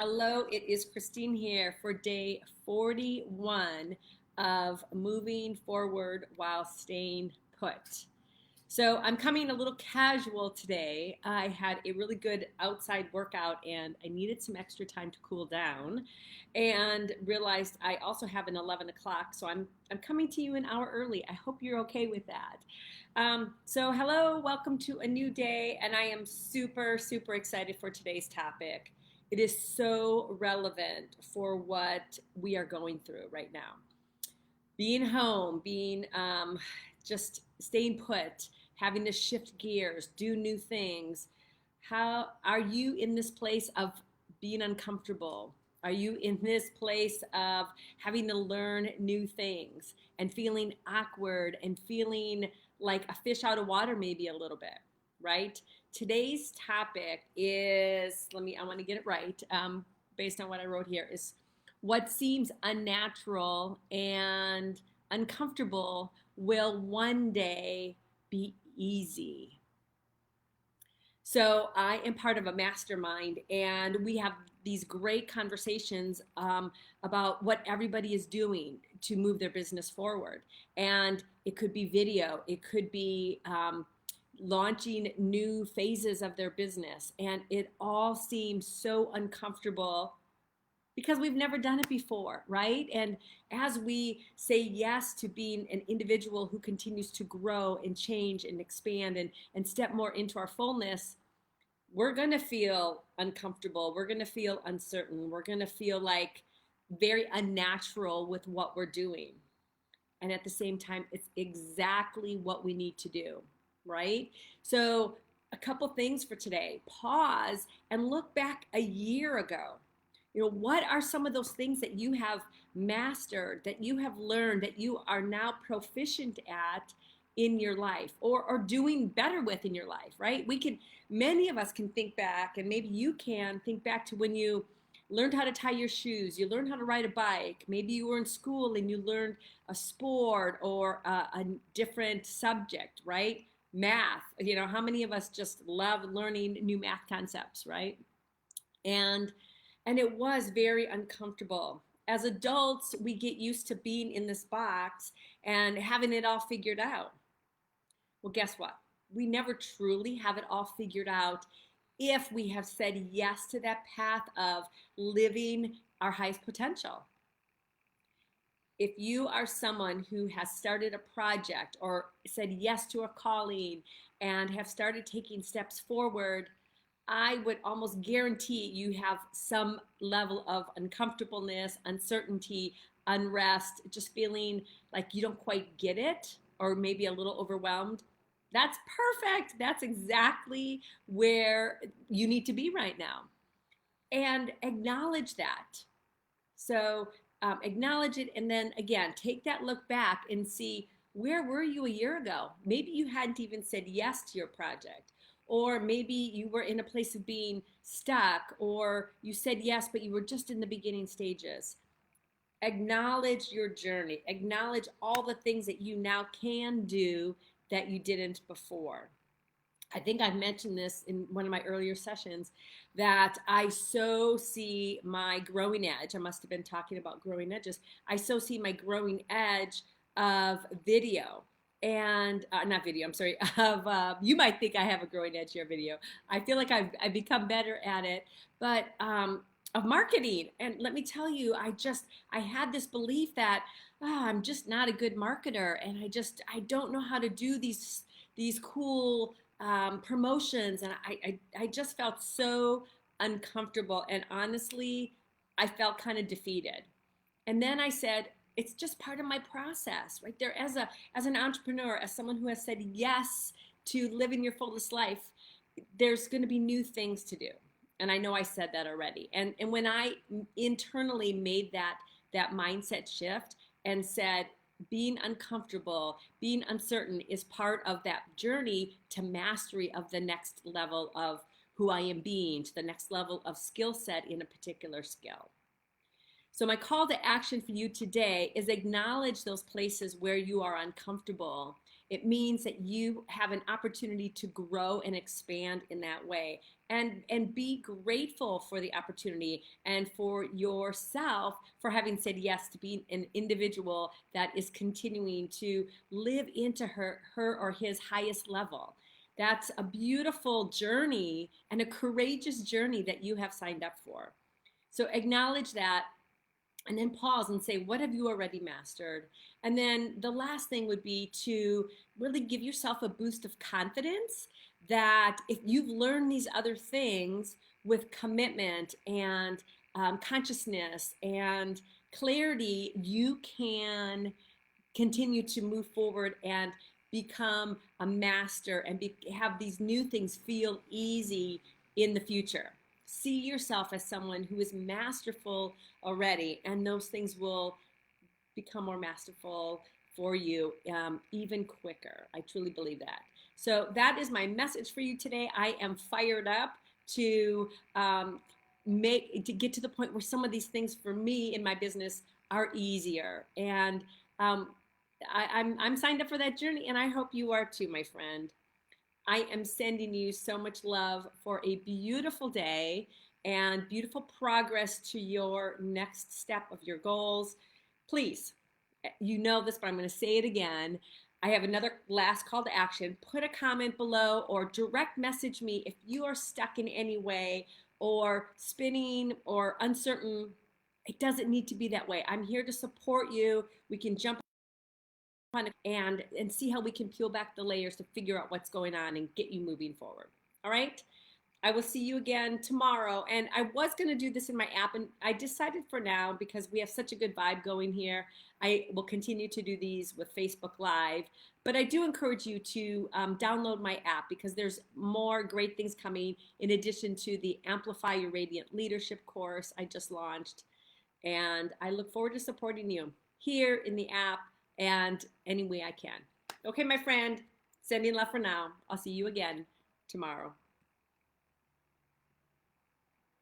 Hello, it is Christine here for day 41 of moving forward while staying put. So I'm coming a little casual today. I had a really good outside workout and I needed some extra time to cool down and realized I also have an 11 o'clock. So I'm coming to you an hour early. I hope you're okay with that. So hello, welcome to a new day. And I am super, super excited for today's topic. It is so relevant for what we are going through right now. Being home, being just staying put, having to shift gears, do new things. How are you in this place of being uncomfortable? Are you in this place of having to learn new things and feeling awkward and feeling like a fish out of water, maybe a little bit, right? Today's topic is, I want to get it right, based on what I wrote here, is what seems unnatural and uncomfortable will one day be easy. So I am part of a mastermind, and we have these great conversations about what everybody is doing to move their business forward. And it could be video, it could be launching new phases of their business, and it all seems so uncomfortable because we've never done it before, right? And as we say yes to being an individual who continues to grow and change and expand and step more into our fullness, we're going to feel uncomfortable. We're going to feel uncertain. We're going to feel like very unnatural with what we're doing. And at the same time, it's exactly what we need to do, right? So, a couple things for today. Pause and look back a year ago. What are some of those things that you have mastered, that you have learned, that you are now proficient at in your life or doing better with in your life, right? Many of us can think back, and maybe you can think back to when you learned how to tie your shoes, you learned how to ride a bike, maybe you were in school and you learned a sport or a different subject, right? Math, how many of us just love learning new math concepts, right? And it was very uncomfortable. As adults, we get used to being in this box and having it all figured out. Well, guess what? We never truly have it all figured out if we have said yes to that path of living our highest potential. If you are someone who has started a project or said yes to a calling and have started taking steps forward, I would almost guarantee you have some level of uncomfortableness, uncertainty, unrest, just feeling like you don't quite get it or maybe a little overwhelmed. That's perfect. That's exactly where you need to be right now. And acknowledge that. So acknowledge it, and then again, take that look back and see, where were you a year ago? Maybe you hadn't even said yes to your project. Or maybe you were in a place of being stuck, or you said yes, but you were just in the beginning stages. Acknowledge your journey. Acknowledge all the things that you now can do that you didn't before. I think I've mentioned this in one of my earlier sessions, that I so see my growing edge. I must have been talking about growing edges. I so see my growing edge of video and not video, I'm sorry, of you might think I have a growing edge here video. I feel like I've become better at it, but of marketing. And let me tell you, I had this belief that I'm just not a good marketer, and I don't know how to do these cool promotions, and I just felt so uncomfortable, and honestly, I felt kind of defeated. And then I said, it's just part of my process, right there. As an entrepreneur, as someone who has said yes to living your fullest life, there's going to be new things to do. And I know I said that already. And when I internally made that mindset shift and said, being uncomfortable, being uncertain is part of that journey to mastery of the next level of who I am being, to the next level of skill set in a particular skill. So my call to action for you today is acknowledge those places where you are uncomfortable. It means that you have an opportunity to grow and expand in that way. and be grateful for the opportunity and for yourself for having said yes to being an individual that is continuing to live into her or his highest level. That's a beautiful journey and a courageous journey that you have signed up for. So acknowledge that, and then pause and say, what have you already mastered? And then the last thing would be to really give yourself a boost of confidence that if you've learned these other things with commitment and consciousness and clarity, you can continue to move forward and become a master and have these new things feel easy in the future. See yourself as someone who is masterful already, and those things will become more masterful for you even quicker. I truly believe that. So that is my message for you today. I am fired up to get to the point where some of these things for me in my business are easier, and I'm signed up for that journey, and I hope you are too, my friend. I am sending you so much love for a beautiful day and beautiful progress to your next step of your goals. Please, you know this, but I'm going to say it again. I have another last call to action. Put a comment below or direct message me if you are stuck in any way or spinning or uncertain. It doesn't need to be that way. I'm here to support you. We can jump and see how we can peel back the layers to figure out what's going on and get you moving forward. All right? I will see you again tomorrow. And I was going to do this in my app, and I decided for now, because we have such a good vibe going here, I will continue to do these with Facebook Live. But I do encourage you to download my app, because there's more great things coming in addition to the Amplify Your Radiant Leadership course I just launched. And I look forward to supporting you here in the app and any way I can. Okay, my friend, sending love for now. I'll see you again tomorrow.